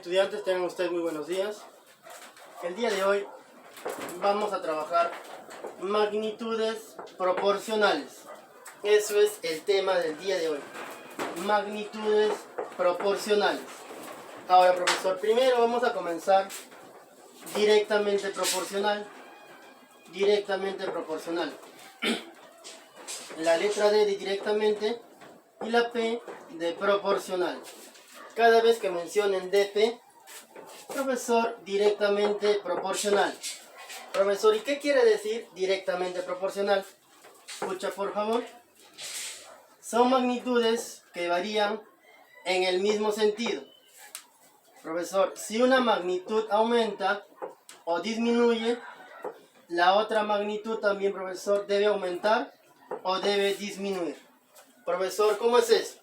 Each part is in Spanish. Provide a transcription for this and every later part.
estudiantes, tengan ustedes muy buenos días. El día de hoy vamos a trabajar magnitudes proporcionales. Eso es el tema del día de hoy. Magnitudes proporcionales. Ahora, profesor, primero vamos a comenzar directamente proporcional. Directamente proporcional. La letra D de directamente y la P de proporcional. Cada vez que mencionen DP, profesor, directamente proporcional. Profesor, ¿y qué quiere decir directamente proporcional? Escucha, por favor. Son magnitudes que varían en el mismo sentido. Profesor, si una magnitud aumenta o disminuye, la otra magnitud también, profesor, debe aumentar o debe disminuir. Profesor, ¿cómo es eso?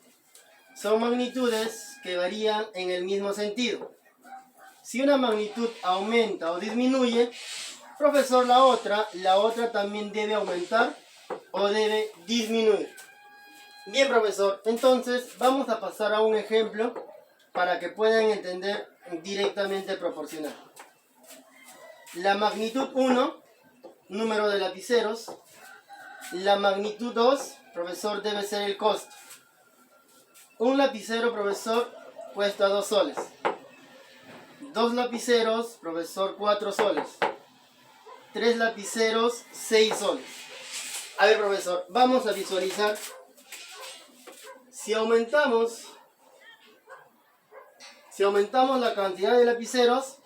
Son magnitudes que varían en el mismo sentido. Si una magnitud aumenta o disminuye, profesor, la otra también debe aumentar o debe disminuir. Bien, profesor, entonces vamos a pasar a un ejemplo para que puedan entender directamente proporcional. La magnitud 1, número de lapiceros. La magnitud 2, profesor, debe ser el costo. Un lapicero, profesor, cuesta 2 soles. 2 lapiceros, profesor, 4 soles. 3 lapiceros, 6 soles. A ver, profesor, vamos a visualizar. Si aumentamos la cantidad de lapiceros,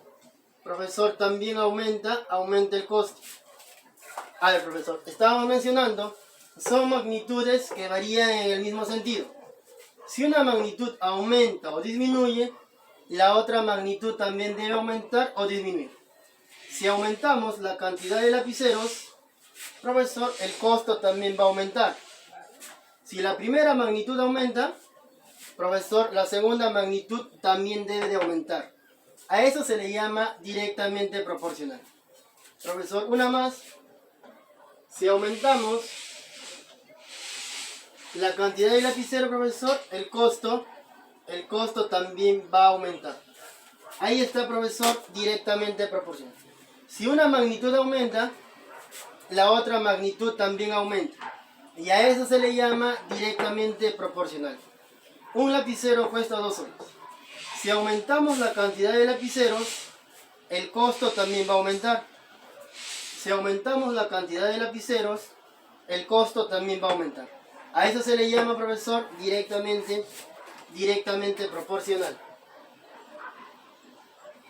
profesor, también aumenta el costo. A ver, profesor, estábamos mencionando, son magnitudes que varían en el mismo sentido. Si una magnitud aumenta o disminuye, la otra magnitud también debe aumentar o disminuir. Si aumentamos la cantidad de lapiceros, profesor, el costo también va a aumentar. Si la primera magnitud aumenta, profesor, la segunda magnitud también debe de aumentar. A eso se le llama directamente proporcional. Profesor, una más. Si aumentamos la cantidad de lapicero, profesor, el costo también va a aumentar. Ahí está, profesor, directamente proporcional. Si una magnitud aumenta, la otra magnitud también aumenta. Y a eso se le llama directamente proporcional. Un lapicero cuesta 2 soles. Si aumentamos la cantidad de lapiceros, el costo también va a aumentar. Si aumentamos la cantidad de lapiceros, el costo también va a aumentar. A eso se le llama, profesor, directamente proporcional.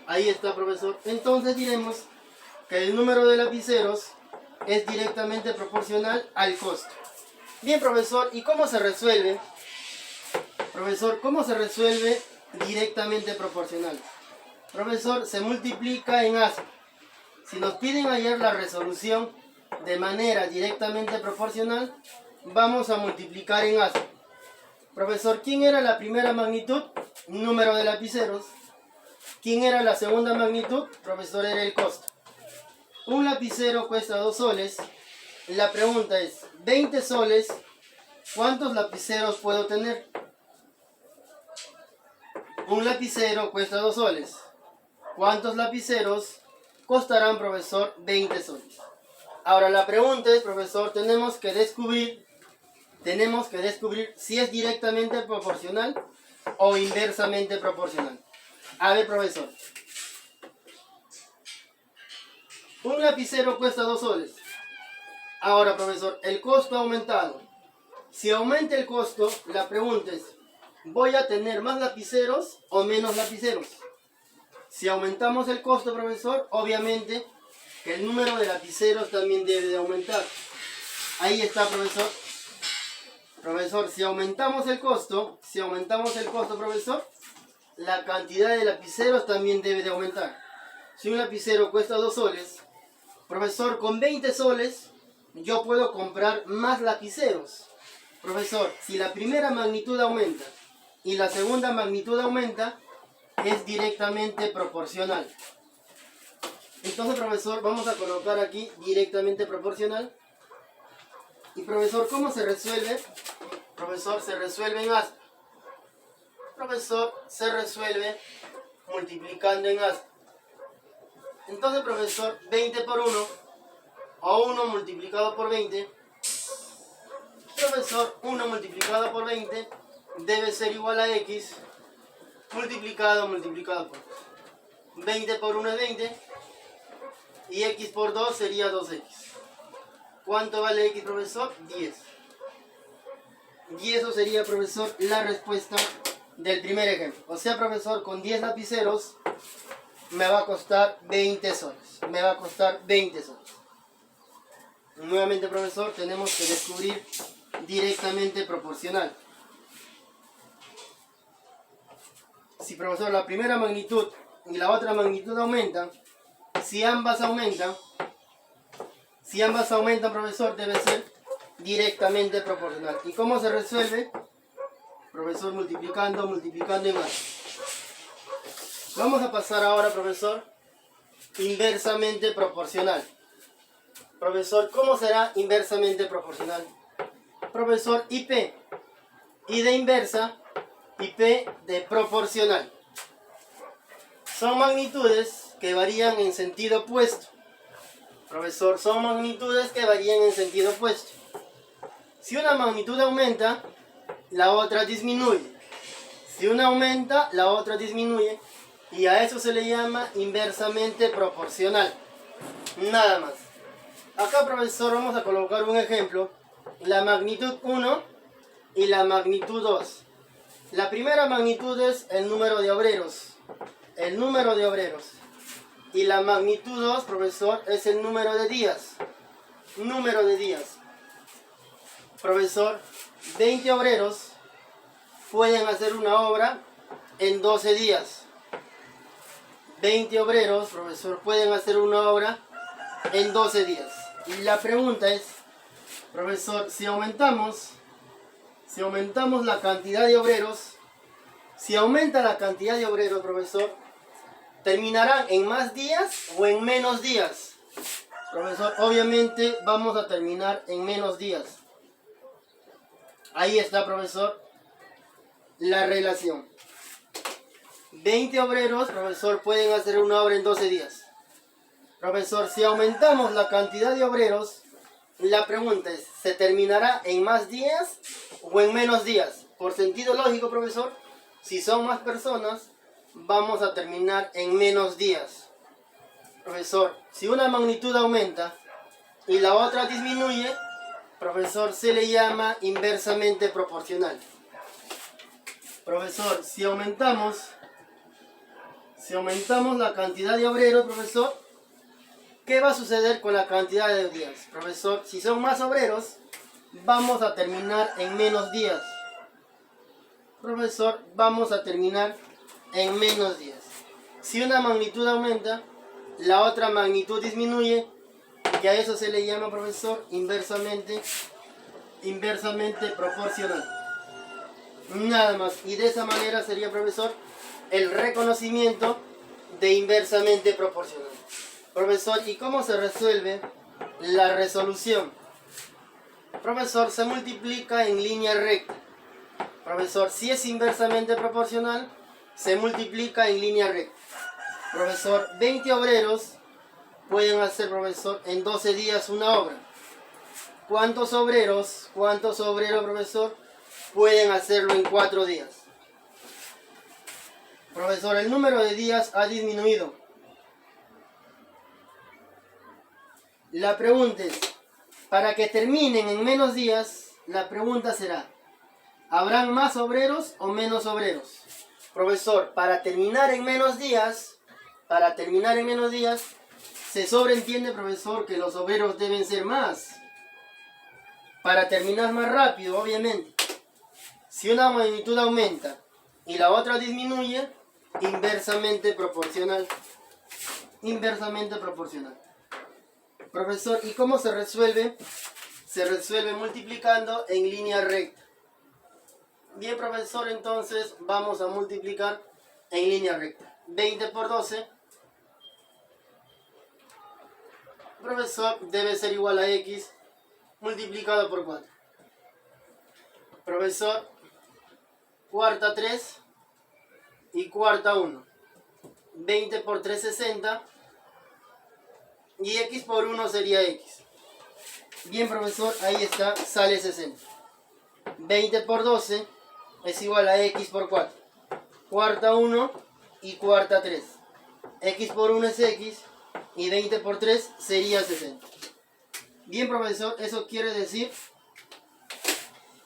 Ahí está, profesor. Entonces diremos que el número de lapiceros es directamente proporcional al costo. Bien, profesor, ¿y cómo se resuelve? Profesor, ¿cómo se resuelve directamente proporcional? Profesor, se multiplica en ASP. Si nos piden hallar la resolución de manera directamente proporcional, vamos a multiplicar en ASP. Profesor, ¿quién era la primera magnitud? Número de lapiceros. ¿Quién era la segunda magnitud? Profesor, era el costo. Un lapicero cuesta 2 soles. La pregunta es, 20 soles, ¿cuántos lapiceros puedo tener? Un lapicero cuesta 2 soles. ¿Cuántos lapiceros costarán, profesor? 20 soles. Ahora la pregunta es, profesor, tenemos que descubrir si es directamente proporcional o inversamente proporcional. A ver, profesor. Un lapicero cuesta 2 soles. Ahora, profesor, el costo ha aumentado. Si aumenta el costo, la pregunta es, ¿voy a tener más lapiceros o menos lapiceros? Si aumentamos el costo, profesor, obviamente que el número de lapiceros también debe de aumentar. Ahí está, profesor. Profesor, si aumentamos el costo, profesor, la cantidad de lapiceros también debe de aumentar. Si un lapicero cuesta 2 soles, profesor, con 20 soles yo puedo comprar más lapiceros. Profesor, si la primera magnitud aumenta y la segunda magnitud aumenta, es directamente proporcional. Entonces, profesor, vamos a colocar aquí directamente proporcional. Y, profesor, ¿cómo se resuelve? Profesor, se resuelve en ASP. Profesor, se resuelve multiplicando en A. Entonces, profesor, 20 por 1, o 1 multiplicado por 20, profesor, 1 multiplicado por 20 debe ser igual a X multiplicado por 2. 20 por 1 es 20, y X por 2 sería 2X. ¿Cuánto vale X, profesor? 10. Y eso sería, profesor, la respuesta del primer ejemplo. O sea, profesor, con 10 lapiceros me va a costar 20 soles. Me va a costar 20 soles. Nuevamente, profesor, tenemos que descubrir directamente proporcional. Si, profesor, la primera magnitud y la otra magnitud aumentan, si ambas aumentan, profesor, debe ser directamente proporcional. ¿Y cómo se resuelve? Profesor, multiplicando y más. Vamos a pasar ahora, profesor, inversamente proporcional. Profesor, ¿cómo será inversamente proporcional? Profesor, IP. I de inversa y P de proporcional. Son magnitudes que varían en sentido opuesto. Profesor, son magnitudes que varían en sentido opuesto. Si una magnitud aumenta, la otra disminuye. Si una aumenta, la otra disminuye. Y a eso se le llama inversamente proporcional. Nada más. Acá, profesor, vamos a colocar un ejemplo. La magnitud 1 y la magnitud 2. La primera magnitud es el número de obreros. El número de obreros. Y la magnitud 2, profesor, es el número de días. Número de días. Profesor, 20 obreros pueden hacer una obra en 12 días. 20 obreros, profesor, pueden hacer una obra en 12 días. Y la pregunta es, profesor, si aumentamos la cantidad de obreros, si aumenta la cantidad de obreros, profesor, ¿terminarán en más días o en menos días? Profesor, obviamente vamos a terminar en menos días. Ahí está, profesor, la relación. 20 obreros, profesor, pueden hacer una obra en 12 días. Profesor, si aumentamos la cantidad de obreros, la pregunta es, ¿se terminará en más días o en menos días? Por sentido lógico, profesor, si son más personas, vamos a terminar en menos días. Profesor, si una magnitud aumenta y la otra disminuye, profesor, se le llama inversamente proporcional. Profesor, si aumentamos la cantidad de obreros, profesor, ¿qué va a suceder con la cantidad de días? Profesor, si son más obreros, vamos a terminar en menos días. Profesor, vamos a terminar en menos días. Si una magnitud aumenta, la otra magnitud disminuye, que a eso se le llama, profesor, inversamente proporcional. Nada más. Y de esa manera sería, profesor, el reconocimiento de inversamente proporcional. Profesor, ¿y cómo se resuelve la resolución? Profesor, se multiplica en línea recta. Profesor, si es inversamente proporcional, se multiplica en línea recta. Profesor, 20 obreros pueden hacer, profesor, en 12 días una obra. ¿Cuántos obreros, profesor, pueden hacerlo en 4 días? Profesor, el número de días ha disminuido. La pregunta es, para que terminen en menos días, la pregunta será, ¿habrán más obreros o menos obreros? Profesor, para terminar en menos días, se sobreentiende, profesor, que los obreros deben ser más. Para terminar más rápido, obviamente. Si una magnitud aumenta y la otra disminuye, inversamente proporcional. Inversamente proporcional. Profesor, ¿y cómo se resuelve? Se resuelve multiplicando en línea recta. Bien, profesor, entonces vamos a multiplicar en línea recta. 20 por 12. Profesor, debe ser igual a X multiplicado por 4. Profesor, cuarta 3 y cuarta 1. 20 por 3, 60. Y x por 1 sería x. Bien, profesor, ahí está, sale 60. 20 por 12 es igual a x por 4. Cuarta 1 y cuarta 3. X por 1 es x y 20 por 3 sería 60. Bien, profesor, eso quiere decir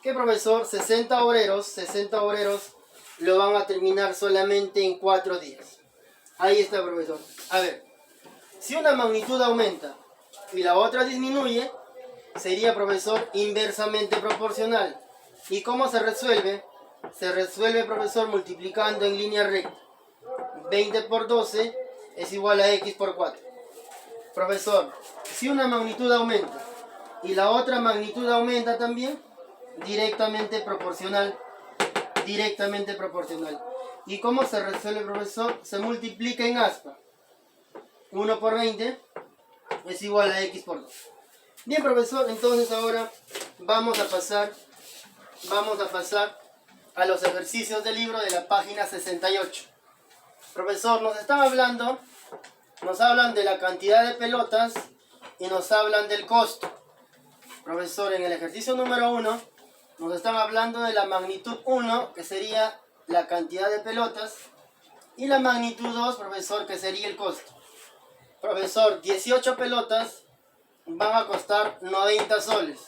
que, profesor, 60 obreros lo van a terminar solamente en 4 días. Ahí está, profesor. A ver, si una magnitud aumenta y la otra disminuye, sería, profesor, inversamente proporcional. ¿Y cómo se resuelve? Se resuelve, profesor, multiplicando en línea recta. 20 por 12 es igual a x por 4. Profesor, si una magnitud aumenta y la otra magnitud aumenta también, directamente proporcional. Directamente proporcional. ¿Y cómo se resuelve, profesor? Se multiplica en aspa. 1 por 20 es igual a x por 2. Bien, profesor, entonces ahora vamos a pasar a los ejercicios del libro de la página 68. Profesor, nos hablan de la cantidad de pelotas y nos hablan del costo. Profesor, en el ejercicio número 1 nos están hablando de la magnitud 1, que sería la cantidad de pelotas, y la magnitud 2, profesor, que sería el costo. Profesor, 18 pelotas van a costar 90 soles.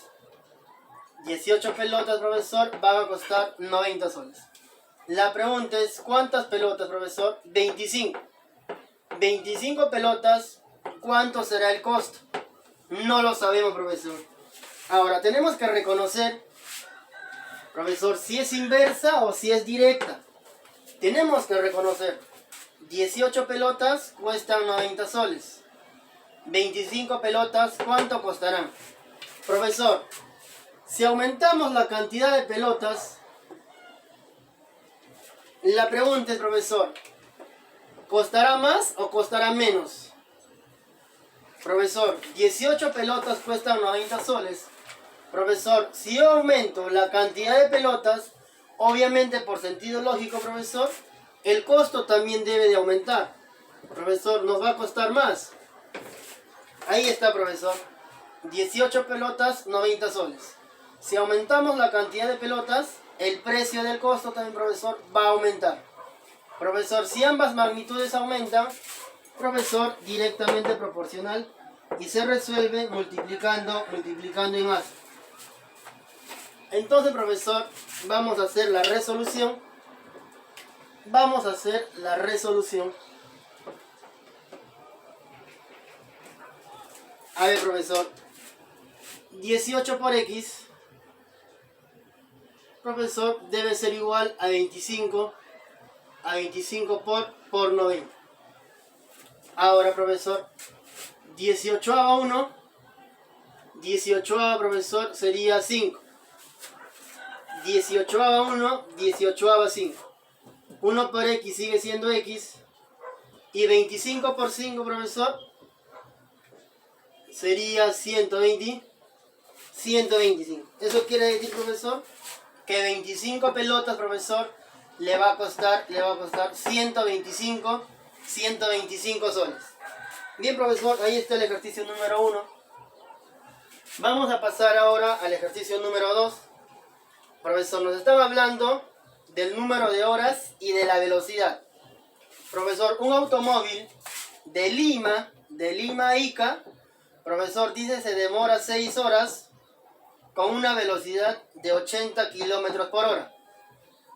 18 pelotas, profesor, van a costar 90 soles. La pregunta es, ¿cuántas pelotas, profesor? 25. 25 pelotas, ¿cuánto será el costo? No lo sabemos, profesor. Ahora, tenemos que reconocer, profesor, si es inversa o si es directa. Tenemos que reconocer, 18 pelotas cuestan 90 soles. 25 pelotas, ¿cuánto costarán? Profesor, si aumentamos la cantidad de pelotas, la pregunta es, profesor, ¿costará más o costará menos? Profesor, 18 pelotas cuestan 90 soles. Profesor, si yo aumento la cantidad de pelotas, obviamente por sentido lógico, profesor, el costo también debe de aumentar. Profesor, nos va a costar más. Ahí está, profesor. 18 pelotas, 90 soles. Si aumentamos la cantidad de pelotas, el precio del costo también, profesor, va a aumentar. Profesor, si ambas magnitudes aumentan, profesor, directamente proporcional, y se resuelve multiplicando en más. Entonces, profesor, vamos a hacer la resolución. A ver, profesor, 18 por x, profesor, debe ser igual a 25 por 90. Ahora, profesor, 18 a 1, 18 a, profesor, sería 5. 18 a 1, 18 a 5. 1 por x sigue siendo x. Y 25 por 5, profesor, sería 125. Eso quiere decir, profesor, que 25 pelotas, profesor, le va a costar 125 soles. Bien, profesor, ahí está el ejercicio número 1. Vamos a pasar ahora al ejercicio número 2. Profesor, nos están hablando del número de horas y de la velocidad. Profesor, un automóvil de Lima a Ica, profesor, dice se demora 6 horas con una velocidad de 80 kilómetros por hora.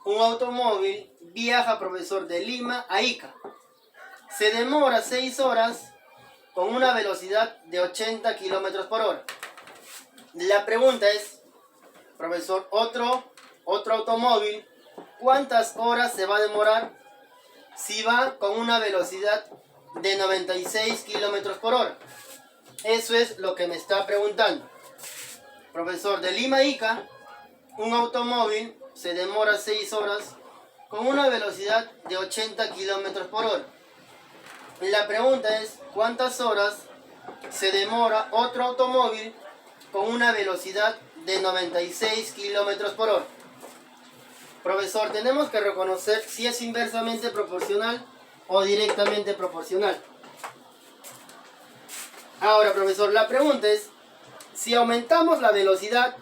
Un automóvil viaja, profesor, de Lima a Ica. Se demora 6 horas con una velocidad de 80 kilómetros por hora. La pregunta es, profesor, otro automóvil, ¿cuántas horas se va a demorar si va con una velocidad de 96 kilómetros por hora? Eso es lo que me está preguntando. Profesor, de Lima a Ica, un automóvil se demora 6 horas con una velocidad de 80 kilómetros por hora. La pregunta es, ¿cuántas horas se demora otro automóvil con una velocidad de 96 kilómetros por hora? Profesor, tenemos que reconocer si es inversamente proporcional o directamente proporcional. Ahora, profesor, la pregunta es, si aumentamos la velocidad,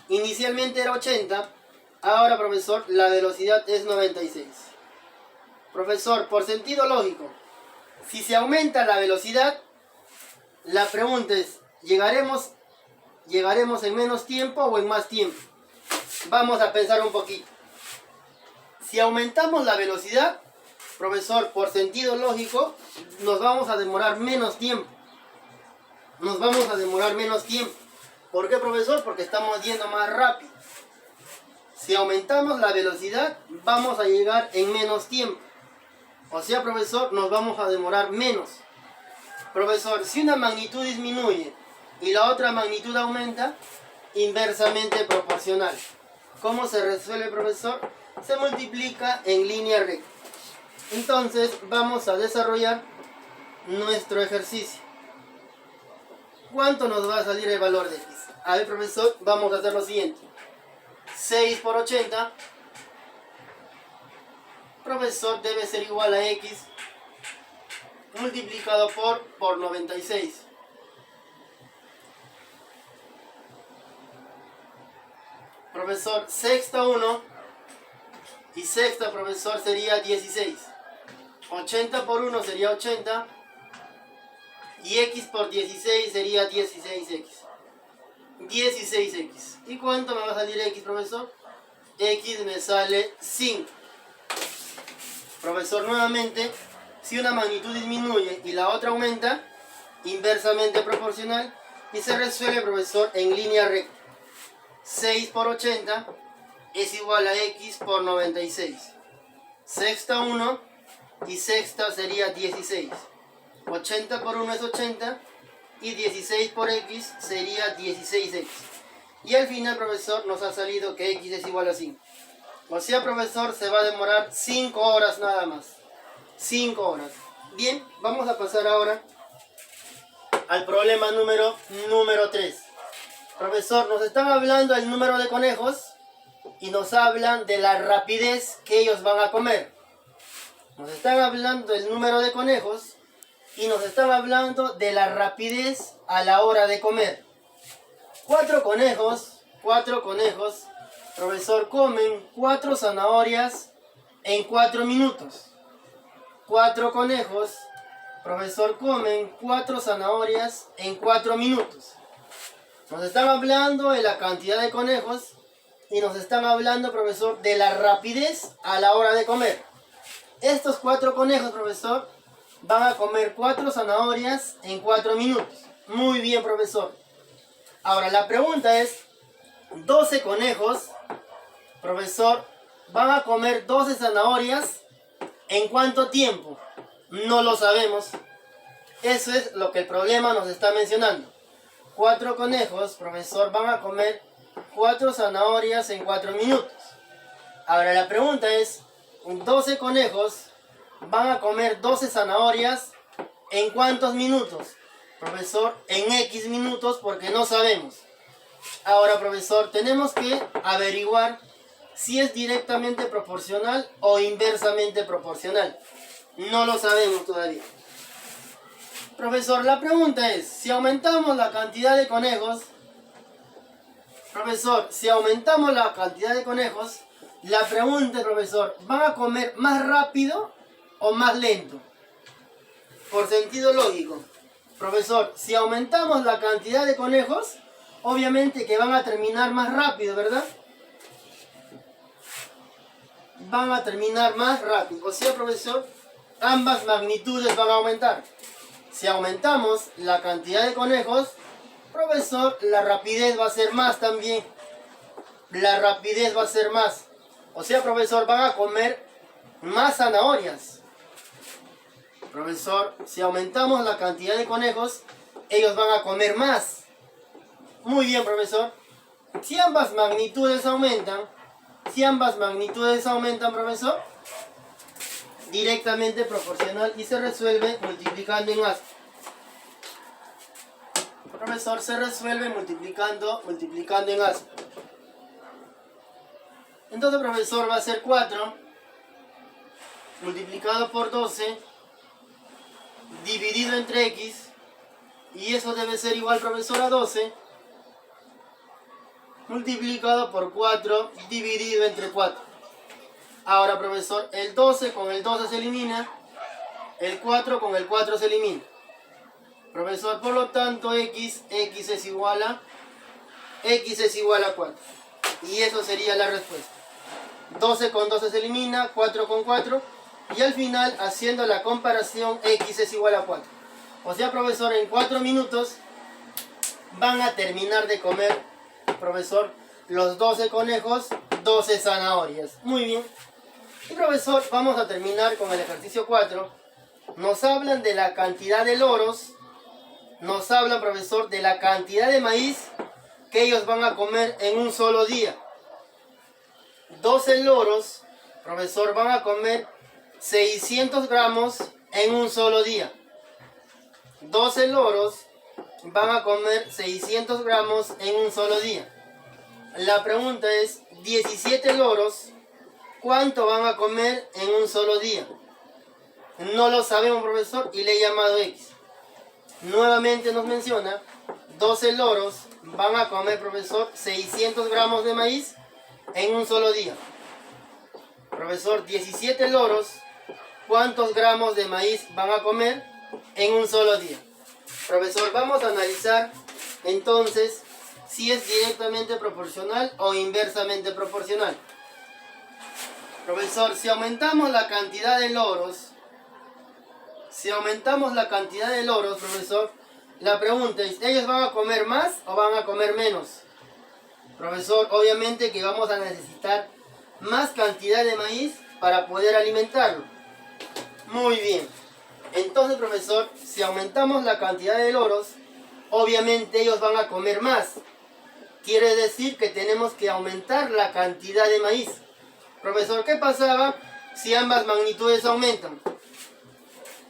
inicialmente era 80, ahora, profesor, la velocidad es 96. Profesor, por sentido lógico, si se aumenta la velocidad, la pregunta es, ¿llegaremos en menos tiempo o en más tiempo? Vamos a pensar un poquito. Si aumentamos la velocidad, profesor, por sentido lógico, nos vamos a demorar menos tiempo. Nos vamos a demorar menos tiempo. ¿Por qué, profesor? Porque estamos yendo más rápido. Si aumentamos la velocidad, vamos a llegar en menos tiempo. O sea, profesor, nos vamos a demorar menos. Profesor, si una magnitud disminuye y la otra magnitud aumenta, inversamente proporcional. ¿Cómo se resuelve, profesor? Se multiplica en línea recta. Entonces, vamos a desarrollar nuestro ejercicio. ¿Cuánto nos va a salir el valor de x? A ver, profesor, vamos a hacer lo siguiente. 6 por 80, profesor, debe ser igual a x multiplicado por 96. Profesor, sexta 1 y sexta, profesor, sería 16. 80 por 1 sería 80 y x por 16 sería 16x. 16x. ¿Y cuánto me va a salir x, profesor? X me sale 5. Profesor, nuevamente, si una magnitud disminuye y la otra aumenta, inversamente proporcional, y se resuelve, profesor, en línea recta. 6 por 80 es igual a x por 96. Sexta 1 y sexta sería 16. 80 por 1 es 80 y 16 por x sería 16x. Y al final, profesor, nos ha salido que x es igual a 5. O sea, profesor, se va a demorar 5 horas nada más. 5 horas. Bien, vamos a pasar ahora al problema número 3. Profesor, nos están hablando del número de conejos y nos hablan de la rapidez que ellos van a comer. Nos están hablando del número de conejos y nos están hablando de la rapidez a la hora de comer. 4 conejos, profesor, comen 4 zanahorias en 4 minutos. 4 conejos, profesor, comen 4 zanahorias en 4 minutos. Nos están hablando de la cantidad de conejos y nos están hablando, profesor, de la rapidez a la hora de comer. Estos 4 conejos, profesor, van a comer 4 zanahorias en 4 minutos. Muy bien, profesor. Ahora, la pregunta es, 12 conejos, profesor, van a comer 12 zanahorias ¿en cuánto tiempo? No lo sabemos. Eso es lo que el problema nos está mencionando. 4 conejos, profesor, van a comer 4 zanahorias en 4 minutos. Ahora la pregunta es, 12 conejos van a comer 12 zanahorias ¿en cuántos minutos? Profesor, en X minutos, porque no sabemos. Ahora, profesor, tenemos que averiguar si es directamente proporcional o inversamente proporcional. No lo sabemos todavía. Profesor, la pregunta es, si aumentamos la cantidad de conejos, profesor, si aumentamos la cantidad de conejos, la pregunta es, profesor, ¿van a comer más rápido o más lento? Por sentido lógico. Profesor, si aumentamos la cantidad de conejos, obviamente que van a terminar más rápido, ¿verdad? Van a terminar más rápido. O sea, profesor, ambas magnitudes van a aumentar. Si aumentamos la cantidad de conejos, profesor, la rapidez va a ser más también. La rapidez va a ser más. O sea, profesor, van a comer más zanahorias. Profesor, si aumentamos la cantidad de conejos, ellos van a comer más. Muy bien, profesor. Si ambas magnitudes aumentan, profesor, directamente proporcional y se resuelve multiplicando en A. Profesor, se resuelve multiplicando en A. Entonces, profesor, va a ser 4 multiplicado por 12 dividido entre x, y eso debe ser igual, profesor, a 12 multiplicado por 4 dividido entre 4. Ahora, profesor, el 12 con el 12 se elimina, el 4 con el 4 se elimina. Profesor, por lo tanto, x es igual a 4. Y eso sería la respuesta. 12 con 12 se elimina, 4 con 4. Y al final, haciendo la comparación, x es igual a 4. O sea, profesor, en 4 minutos van a terminar de comer, profesor, los 12 conejos, 12 zanahorias. Muy bien. Y profesor, vamos a terminar con el ejercicio 4. Nos hablan de la cantidad de loros. Nos hablan, profesor, de la cantidad de maíz que ellos van a comer en un solo día. 12 loros, profesor, van a comer 600 gramos en un solo día. 12 loros van a comer 600 gramos en un solo día. La pregunta es, 17 loros, ¿cuánto van a comer en un solo día? No lo sabemos, profesor, y le he llamado x. Nuevamente nos menciona, 12 loros van a comer, profesor, 600 gramos de maíz en un solo día. Profesor, 17 loros, ¿cuántos gramos de maíz van a comer en un solo día? Profesor, vamos a analizar entonces si es directamente proporcional o inversamente proporcional. Profesor, si aumentamos la cantidad de loros, profesor, la pregunta es, ¿ellos van a comer más o van a comer menos? Profesor, obviamente que vamos a necesitar más cantidad de maíz para poder alimentarlo. Muy bien. Entonces, profesor, si aumentamos la cantidad de loros, obviamente ellos van a comer más. Quiere decir que tenemos que aumentar la cantidad de maíz. Profesor, ¿qué pasaba si ambas magnitudes aumentan?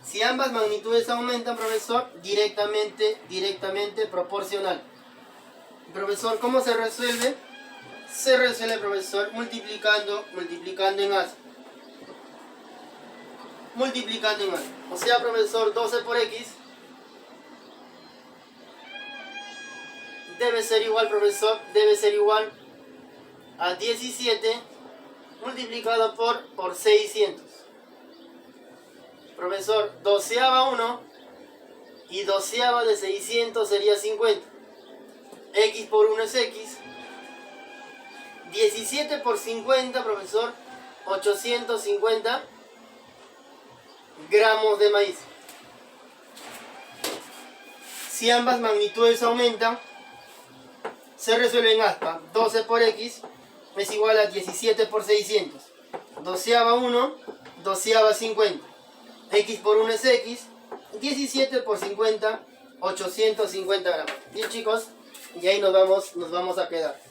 Si ambas magnitudes aumentan, profesor, directamente proporcional. Profesor, ¿cómo se resuelve? Se resuelve, profesor, multiplicando en A. O sea, profesor, 12 por x debe ser igual, profesor, a 17 multiplicado por 600. Profesor, doceava 1 y doceava de 600 sería 50. X por 1 es x. 17 por 50, profesor, 850 gramos de maíz. Si ambas magnitudes aumentan, se resuelve en aspa. 12 por x es igual a 17 por 600. Doceava 1, doceava 50. X por 1 es x. 17 por 50, 850 gramos. Bien, chicos, y ahí nos vamos a quedar.